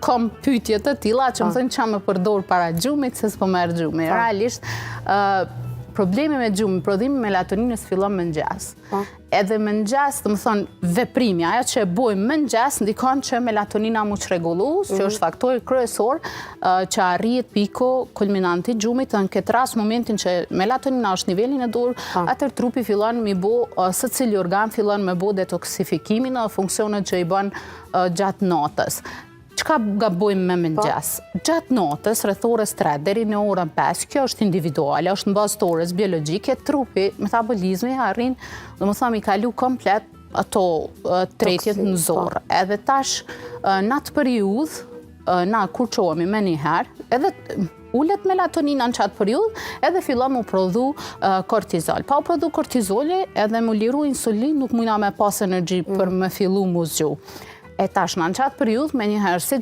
kam pyetje të tilla që më thonë çfarë më përdor para gjumit se s'po merr gjumi. Realisht, problemi me gjumin, prodhimi melatoninës fillon mëngjes. Edhe mëngjes, do të thonë veprimi, ajo që e bojmë mëngjes ndikon që melatonina mu çrregullu, që është faktori kryesor që arrihet piku kulminant i gjumit, dhe në këtë rast momentin që melatonina është nivelin e dur, atëherë trupi fillon me bë, secili organ fillon me bë detoksifikimin e funksionet që i bën gjatë natës. Çka gabojmë me mëngjes? Gjatë natës, rreth orës 3 deri në orën 5, kjo është individuale, është në bazë të orës biologjike, trupi, metabolizmi arrin, domethënë i kalu komplet ato tretjet në zorë. Edhe tash, në atë periudhë, na kur qohemi me njëherë, edhe ullet melatonina në qatë periudhë, edhe fillon mu prodhu kortizol. Pa u prodhu kortizoli, edhe mu liru insulin, nuk mujna me pas energji për me fillu mu zgju. E tash në qatë periudhë, me njëherë si